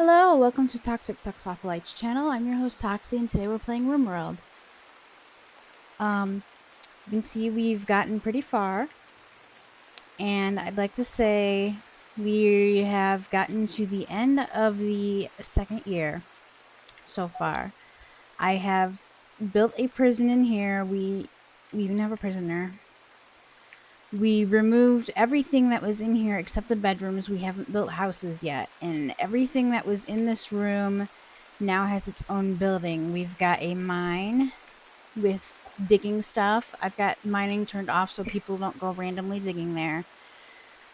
Hello, welcome to Toxic Toxophilites channel. I'm your host Toxie, and today we're playing Rimworld. You can see we've gotten pretty far, and I'd like to say we have gotten to the end of the second year so far. I have built a prison in here. We even have a prisoner. We removed everything that was in here except the bedrooms. We haven't built houses yet, and everything that was in this room now has its own building. We've got a mine with digging stuff. I've got mining turned off so people don't go randomly digging there.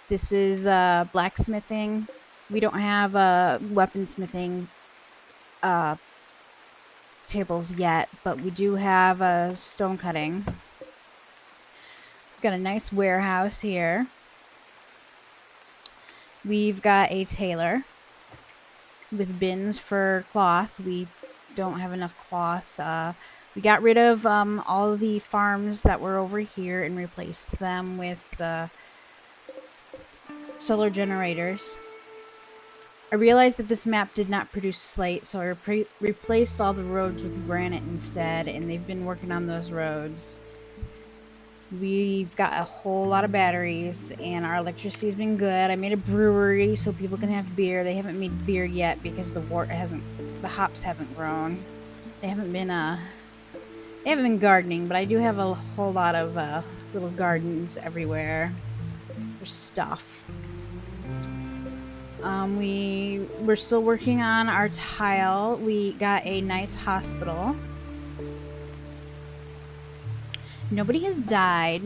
This is blacksmithing. We don't have weaponsmithing tables yet, but we do have stone cutting. We've got a nice warehouse here. We've got a tailor with bins for cloth. We don't have enough cloth. We got rid of all of the farms that were over here and replaced them with solar generators. I realized that this map did not produce slate, so I replaced all the roads with granite instead, and they've been working on those roads. We've got a whole lot of batteries, and our electricity's been good. I made a brewery so people can have beer. They haven't made beer yet because the hops haven't grown. They haven't been gardening, but I do have a whole lot of little gardens everywhere for stuff. We're still working on our tile. We got a nice hospital. Nobody has died.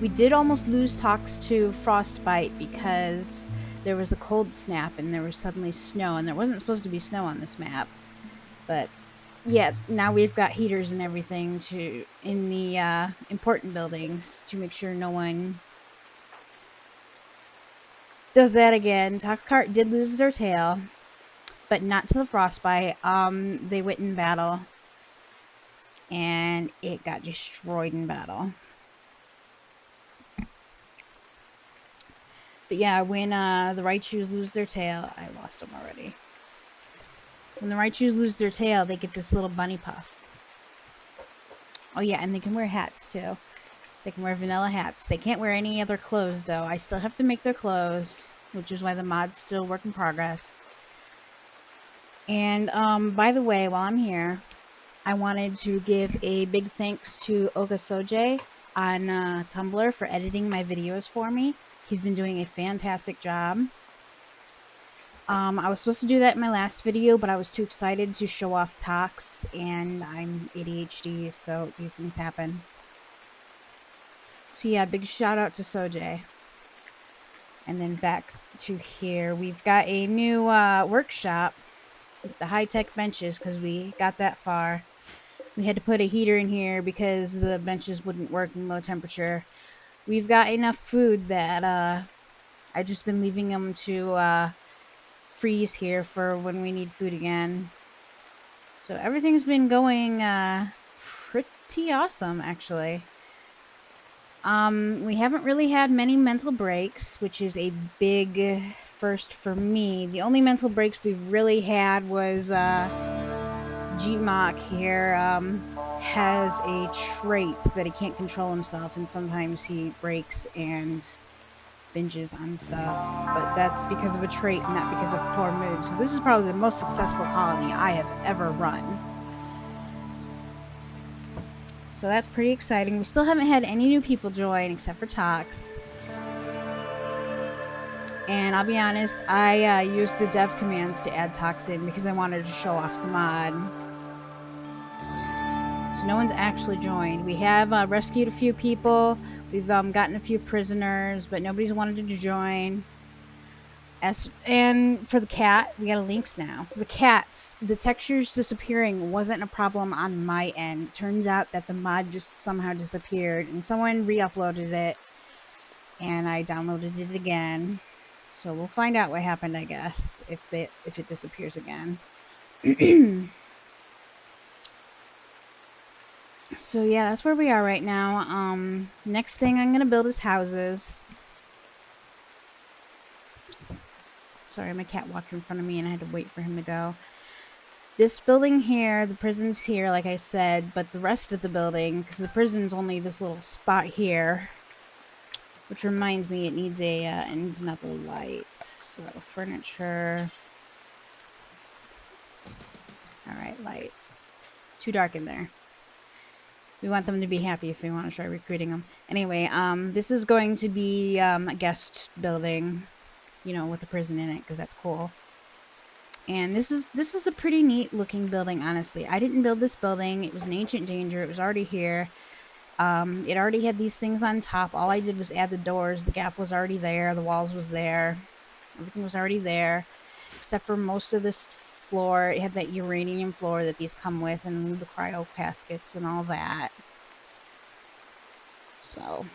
We did almost lose Tox to frostbite because there was a cold snap and there was suddenly snow, and there wasn't supposed to be snow on this map. But yeah, now we've got heaters and everything in the important buildings to make sure no one does that again. Toxcart did lose their tail, but not to the frostbite. They went in battle, and it got destroyed in battle. But yeah, when the Raichus lose their tail, I lost them already. When the Raichus lose their tail, they get this little bunny puff. Oh yeah, and they can wear hats too. They can wear vanilla hats. They can't wear any other clothes though. I still have to make their clothes, which is why the mod's still work in progress. And by the way, while I'm here, I wanted to give a big thanks to Okasoje on Tumblr for editing my videos for me. He's been doing a fantastic job. I was supposed to do that in my last video, but I was too excited to show off Tox, and I'm ADHD, so these things happen. So yeah, big shout out to Soj. And then back to here, we've got a new workshop with the high-tech benches because we got that far. We had to put a heater in here because the benches wouldn't work in low temperature. We've got enough food that I've just been leaving them to freeze here for when we need food again. So everything's been going pretty awesome, actually. We haven't really had many mental breaks, which is a big first for me. The only mental breaks we've really had was Gmok here has a trait that he can't control himself, and sometimes he breaks and binges on stuff, but that's because of a trait, not because of poor mood. So this is probably the most successful colony I have ever run. So that's pretty exciting. We still haven't had any new people join except for Tox. And I'll be honest, I used the dev commands to add Tox in because I wanted to show off the mod. So no one's actually joined. We have rescued a few people. We've gotten a few prisoners, but nobody's wanted to join. And for the cat, we got a lynx now. For the cats, the textures disappearing wasn't a problem on my end. Turns out that the mod just somehow disappeared, and someone re-uploaded it, and I downloaded it again. So we'll find out what happened, I guess, if it disappears again. So yeah, that's where we are right now. Next thing I'm gonna build is houses. Sorry, my cat walked in front of me and I had to wait for him to go. This building here, the prison's here, like I said, but the rest of the building, because the prison's only this little spot here, which reminds me it needs another light. So, furniture. Alright, light. Too dark in there. We want them to be happy if we want to try recruiting them. Anyway, this is going to be a guest building, you know, with a prison in it, because that's cool. And this is a pretty neat looking building, honestly. I didn't build this building. It was an ancient danger. It was already here. It already had these things on top. All I did was add the doors. The gap was already there. The walls was there. Everything was already there, except for most of this floor. It had that uranium floor that these come with, and the cryo caskets and all that. So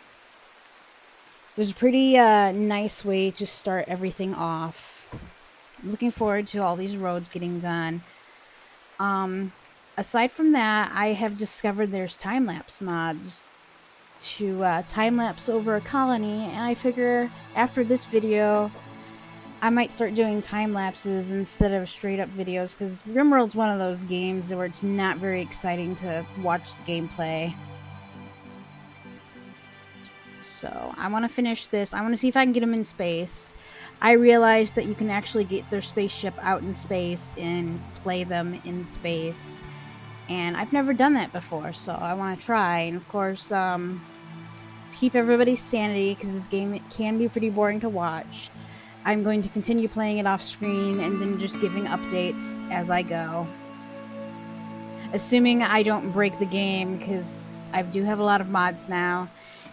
it was a pretty nice way to start everything off. I'm looking forward to all these roads getting done. Aside from that, I have discovered there's time-lapse mods to time-lapse over a colony, and I figure after this video I might start doing time-lapses instead of straight-up videos, because Rimworld's one of those games where it's not very exciting to watch the gameplay. So I want to finish this. I want to see if I can get them in space. I realized that you can actually get their spaceship out in space and play them in space, and I've never done that before, so I want to try. And of course, to keep everybody's sanity, because this game, it can be pretty boring to watch, I'm going to continue playing it off screen and then just giving updates as I go, assuming I don't break the game, because I do have a lot of mods now,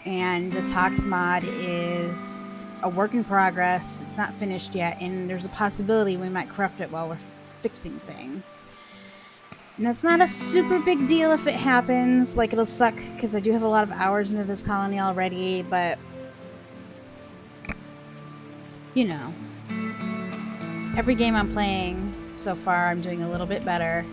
and the Tox mod is a work in progress. It's not finished yet, and there's a possibility we might corrupt it while we're fixing things. And that's not a super big deal if it happens. Like, it'll suck because I do have a lot of hours into this colony already, but you know, every game I'm playing so far I'm doing a little bit better.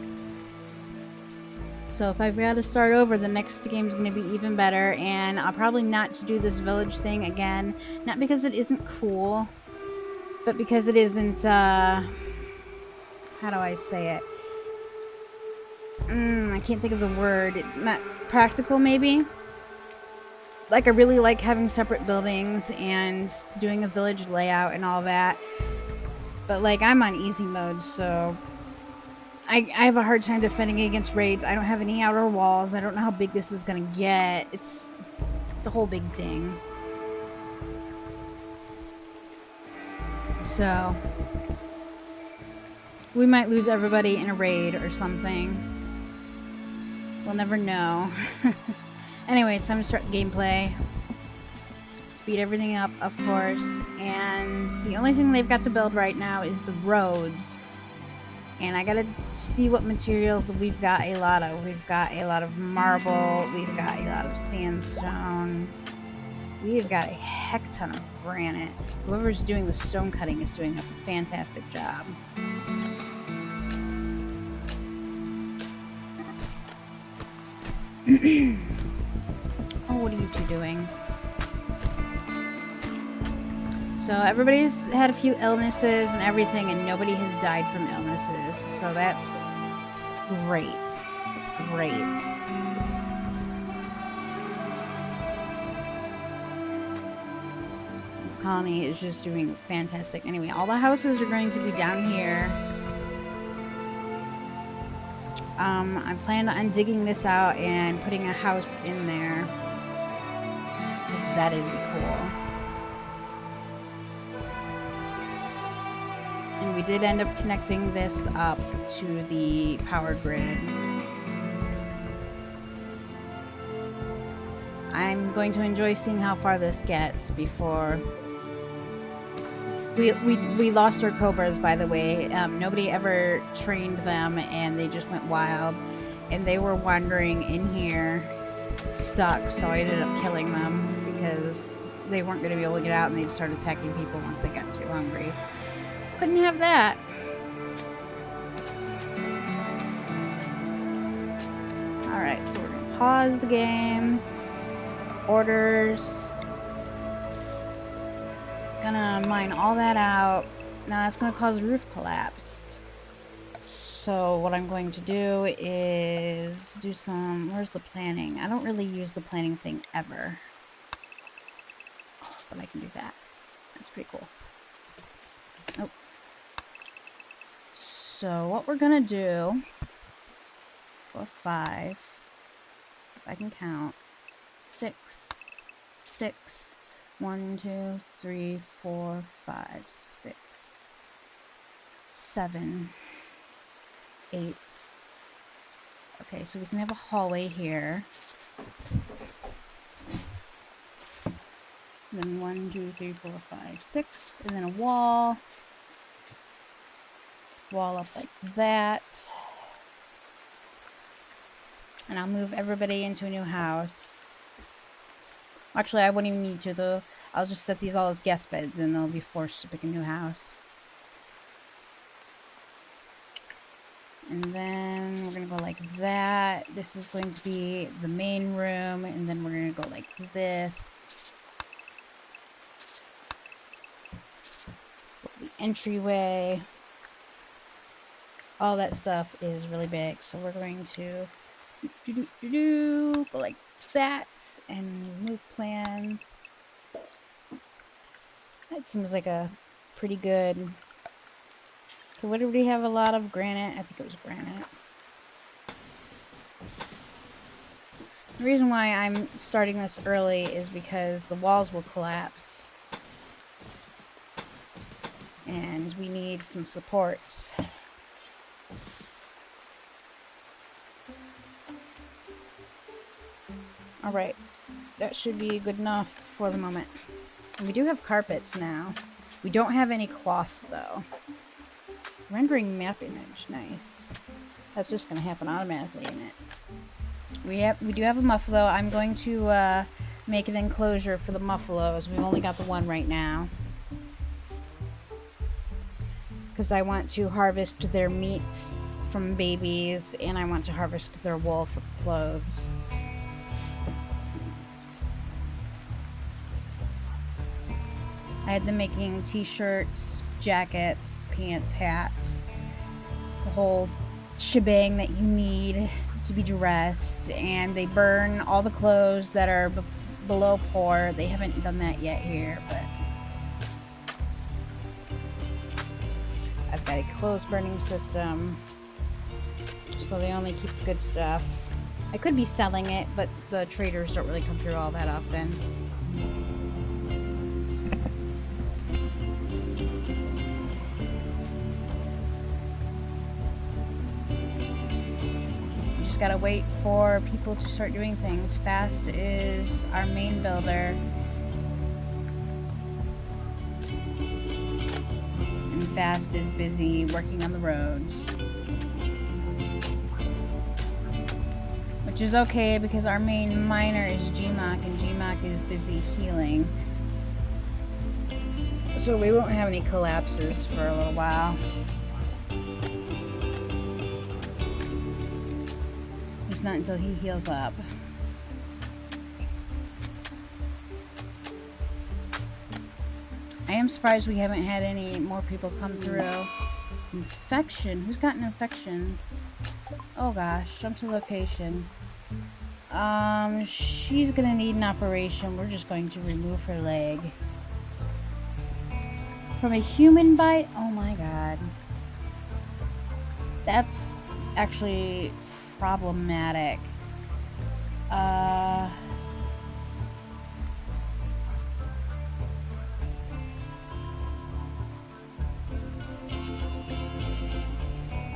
So if I've got to start over, the next game's going to be even better, and I'll probably not do this village thing again. Not because it isn't cool, but because it isn't, how do I say it? I can't think of the word. Not practical, maybe? Like, I really like having separate buildings and doing a village layout and all that. But, like, I'm on easy mode, so I have a hard time defending against raids. I don't have any outer walls. I don't know how big this is gonna get. It's a whole big thing. So we might lose everybody in a raid or something. We'll never know. Anyway, it's time to start gameplay. Speed everything up, of course. And the only thing they've got to build right now is the roads. And I gotta see what materials we've got a lot of. We've got a lot of marble. We've got a lot of sandstone. We've got a heck ton of granite. Whoever's doing the stone cutting is doing a fantastic job. Oh, what are you two doing? So everybody's had a few illnesses and everything, and nobody has died from illnesses. So that's great. It's great. This colony is just doing fantastic. Anyway, all the houses are going to be down here. I plan on digging this out and putting a house in there, because that'd be cool. And we did end up connecting this up to the power grid. I'm going to enjoy seeing how far this gets before... We lost our cobras, by the way. Nobody ever trained them, and they just went wild. And they were wandering in here, stuck, so I ended up killing them, because they weren't going to be able to get out, and they'd start attacking people once they got too hungry. Couldn't have that. Alright, so we're going to pause the game. Orders. Gonna mine all that out. Now that's going to cause roof collapse. So what I'm going to do is do some... Where's the planning? I don't really use the planning thing ever. Oh, but I can do that. That's pretty cool. Oh. So what we're going to do... 4, 5... If I can count. 6... 6... 1, 2, 3, 4, 5, 6... 7... 8. Okay, so we can have a hallway here. Then 1, 2, 3, 4, 5, 6, and then a wall. Wall up like that. And I'll move everybody into a new house. Actually, I wouldn't even need to though. I'll just set these all as guest beds and they'll be forced to pick a new house. And then we're going to go like that. This is going to be the main room. And then we're going to go like this. For the entryway. All that stuff is really big. So we're going to go like that. And move plans. That seems like a pretty good... So what did we have? A lot of granite? I think it was granite. The reason why I'm starting this early is because the walls will collapse. And we need some supports. Alright. That should be good enough for the moment. And we do have carpets now. We don't have any cloth though. Rendering map image, nice. That's just gonna happen automatically, isn't it? We do have a muffalo. I'm going to make an enclosure for the muffalos. We've only got the one right now. Because I want to harvest their meat from babies, and I want to harvest their wool for clothes. I had them making t-shirts, jackets, pants, hats, the whole shebang that you need to be dressed, and they burn all the clothes that are below pour. They haven't done that yet here, but I've got a clothes burning system, so they only keep the good stuff. I could be selling it, but the traders don't really come through all that often. Gotta wait for people to start doing things. Fast is our main builder, and Fast is busy working on the roads, which is okay because our main miner is GMOC, and GMOC is busy healing, so we won't have any collapses for a little while. Not until he heals up. I am surprised we haven't had any more people come through. Infection? Who's got an infection? Oh gosh, jump to location. She's gonna need an operation. We're just going to remove her leg. From a human bite? Oh my god. That's actually problematic.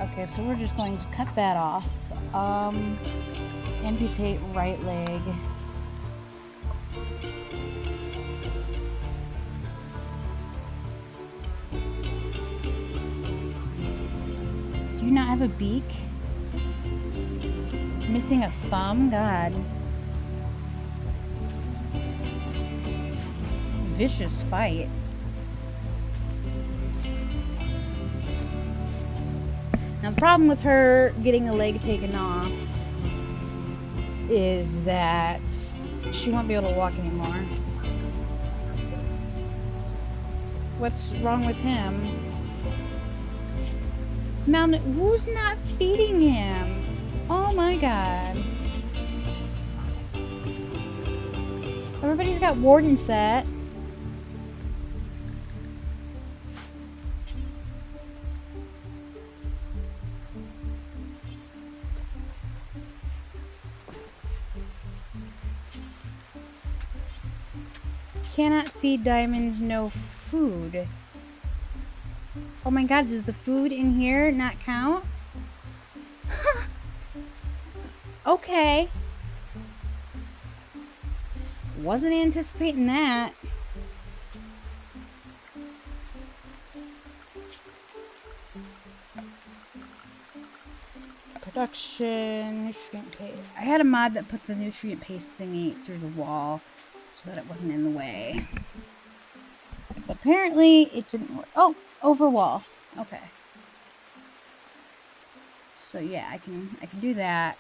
Okay, so we're just going to cut that off. Amputate right leg. Do you not have a beak? Missing a thumb? God. Vicious fight. Now the problem with her getting a leg taken off is that she won't be able to walk anymore. What's wrong with him? Who's not feeding him? Oh my god. Everybody's got warden set. Cannot feed diamonds, no food. Oh my god, does the food in here not count? Okay. Wasn't anticipating that. Production, nutrient paste. I had a mod that put the nutrient paste thingy through the wall so that it wasn't in the way. But apparently it didn't work. Oh, over wall. Okay. So yeah, I can do that.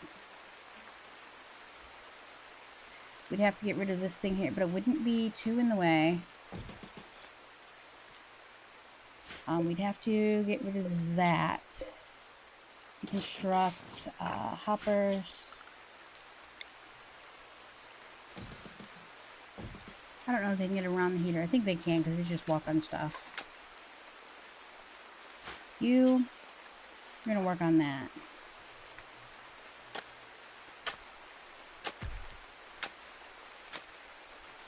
We'd have to get rid of this thing here, but it wouldn't be too in the way. We'd have to get rid of that. Deconstruct hoppers. I don't know if they can get around the heater. I think they can because they just walk on stuff. You're gonna work on that.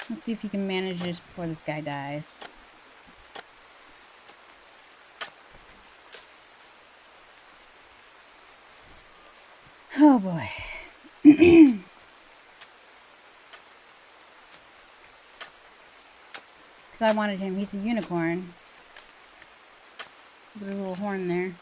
Let's see if you can manage this before this guy dies. Oh boy. Because I wanted him. He's a unicorn. With a little horn there.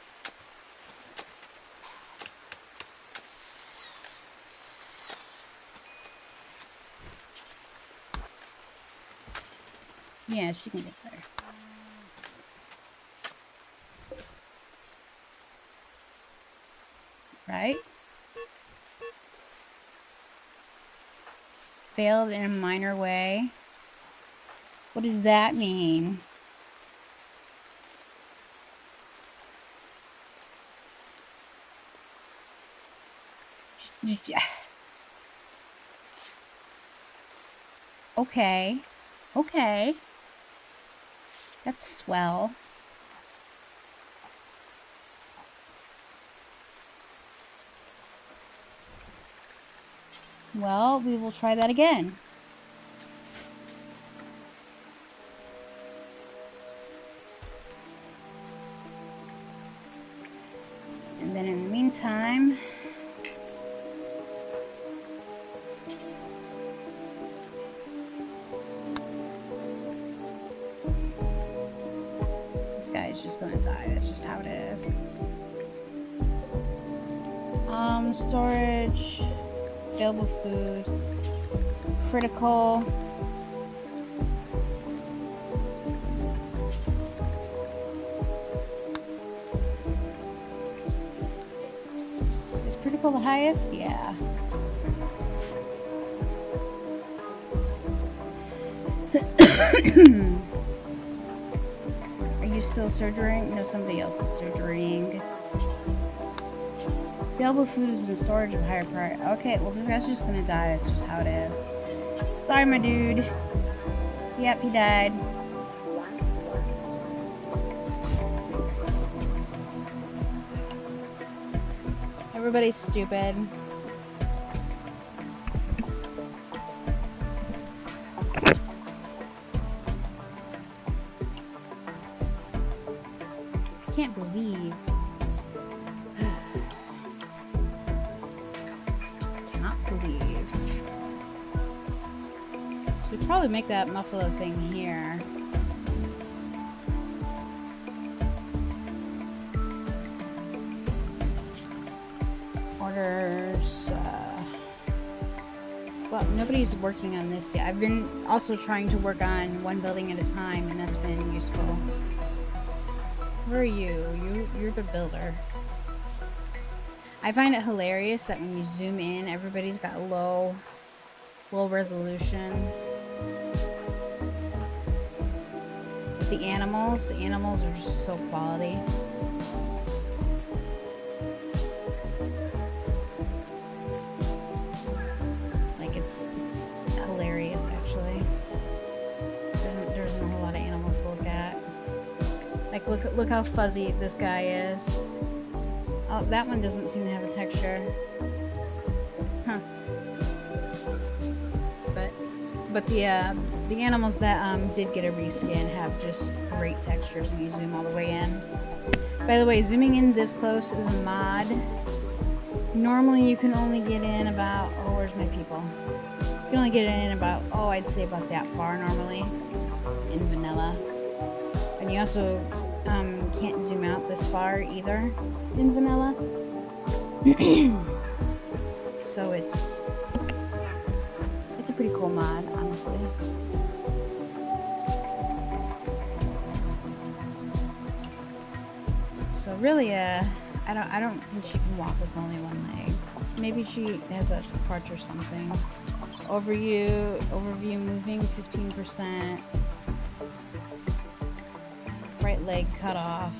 Yeah, she can get there. Right? Failed in a minor way. What does that mean? Okay. Okay. That's swell. Well, we will try that again. And then in the meantime, this guy is just gonna die. That's just how it is. Storage, available food, critical. Is critical the highest? Yeah. Are you still surgerying? No, somebody else is surgerying. Available food is in storage of higher priority. Okay, well this guy's just gonna die. That's just how it is. Sorry, my dude. Yep, he died. Everybody's stupid. I can't believe. So we'd probably make that muffalo thing here. Orders. Well, nobody's working on this yet. I've been also trying to work on one building at a time, and that's been useful. Where are you? You're the builder. I find it hilarious that when you zoom in, everybody's got low resolution. With the animals are just so quality. look how fuzzy this guy is. Oh, that one doesn't seem to have a texture. Huh. But the animals that did get a reskin have just great textures when you zoom all the way in. By the way, zooming in this close is a mod. Normally you can only get in about, oh, where's my people? You can only get in about, oh, I'd say about that far normally in vanilla. And you also can't zoom out this far either in vanilla. So it's a pretty cool mod, honestly. So really, I don't think she can walk with only one leg. Maybe she has a crutch or something. Overview moving 15%. Right leg cut off.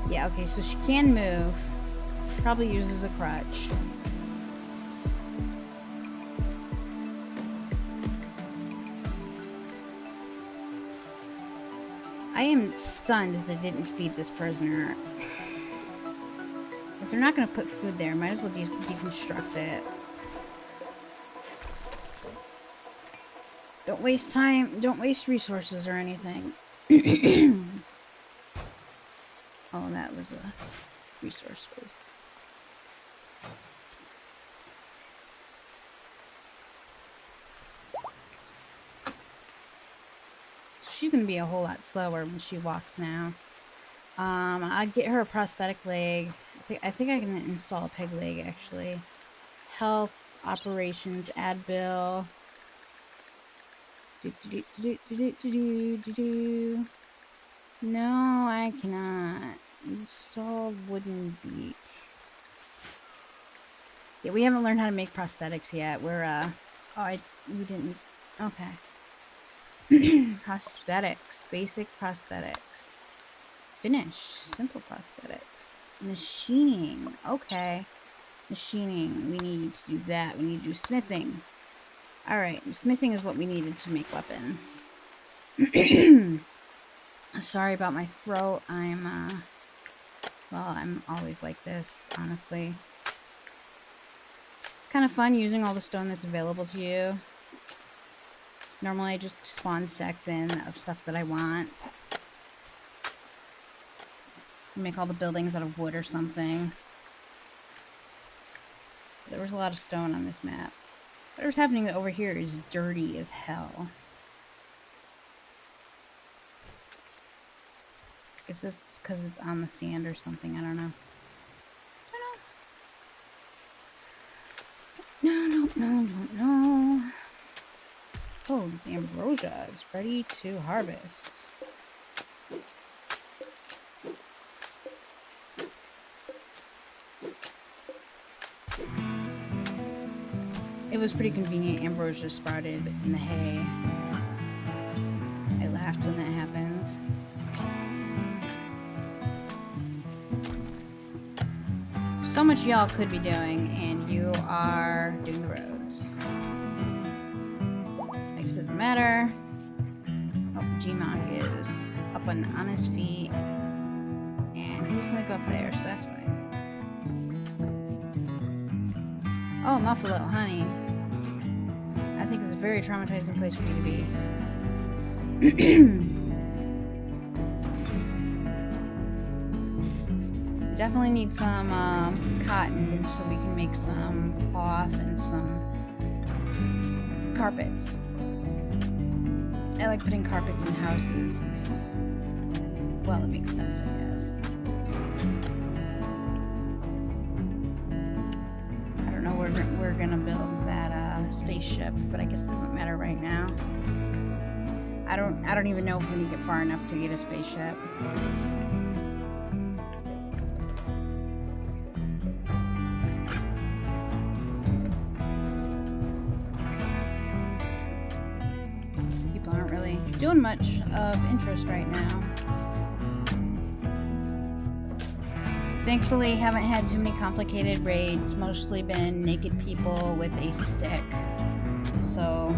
Yeah, okay, so she can move. Probably uses a crutch. I am stunned that they didn't feed this prisoner. If they're not going to put food there, might as well deconstruct it. Don't waste time, don't waste resources or anything. Oh, that was a resource waste. She's gonna be a whole lot slower when she walks now. I'll get her a prosthetic leg. I think I can install a peg leg actually. Health, operations, add bill. No, I cannot. Install wooden beak. Yeah, we haven't learned how to make prosthetics yet. We're we didn't. Okay. Prosthetics, basic prosthetics. Finish, simple prosthetics. Machining, okay. Machining, we need to do that. We need to do smithing. Alright, smithing is what we needed to make weapons. Sorry about my throat. I'm always like this, honestly. It's kind of fun using all the stone that's available to you. Normally I just spawn stacks in of stuff that I want. Make all the buildings out of wood or something. There was a lot of stone on this map. Whatever's happening over here is dirty as hell. Is this because it's on the sand or something? I don't know. Don't know. Oh, this ambrosia is ready to harvest. It was pretty convenient. Ambrosia sprouted in the hay. I laughed when that happened. So much y'all could be doing, and you are doing the roads. I guess it doesn't matter. Oh, Gmonk is up on his feet. And he's gonna go up there, so that's fine. Oh, Muffalo, honey. I think it's a very traumatizing place for you to be. Definitely need some cotton so we can make some cloth and some carpets. I like putting carpets in houses. Well, it makes sense, I guess. I don't know where we're gonna build that spaceship, but I guess it doesn't matter right now. I don't even know if we can get far enough to get a spaceship. People aren't really doing much of interest right now. Thankfully, haven't had too many complicated raids. Mostly been naked people with a stick. So,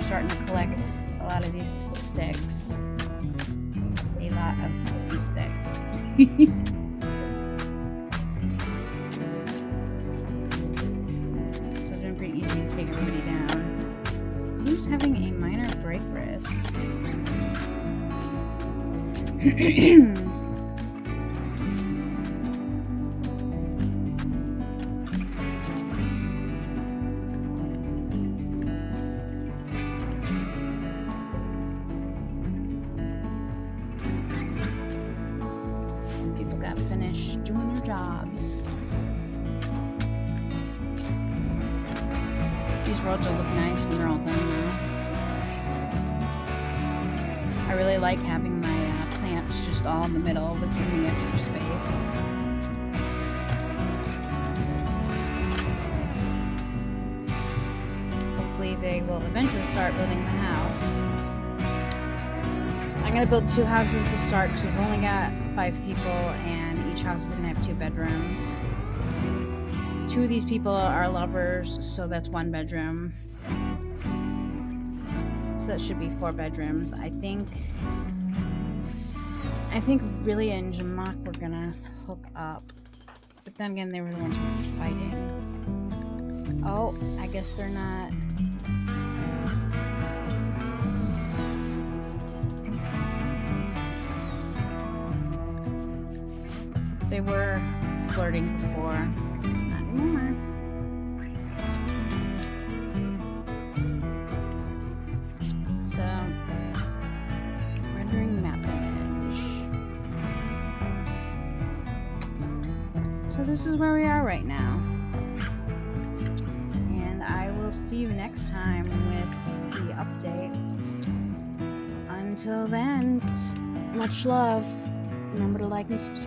starting to collect a lot of these sticks. A lot of these sticks. So it's been pretty easy to take everybody down. Who's having a minor break risk? People gotta finish doing their jobs. These roads will look nice when they're all done now. I really like having my plants just all in the middle with giving extra space. Hopefully they will eventually start building the house. I'm gonna build 2 houses to start because we've only got 5 people and each house is gonna have 2 bedrooms. 2 of these people are lovers, so that's 1 bedroom. So that should be 4 bedrooms. I think really in Jamak we're gonna hook up. But then again, they were the ones who were fighting. Oh, I guess they're not. They were flirting before. Not anymore. So, rendering map image. So this is where we are right now. And I will see you next time with the update. Until then, much love. Remember to like and subscribe.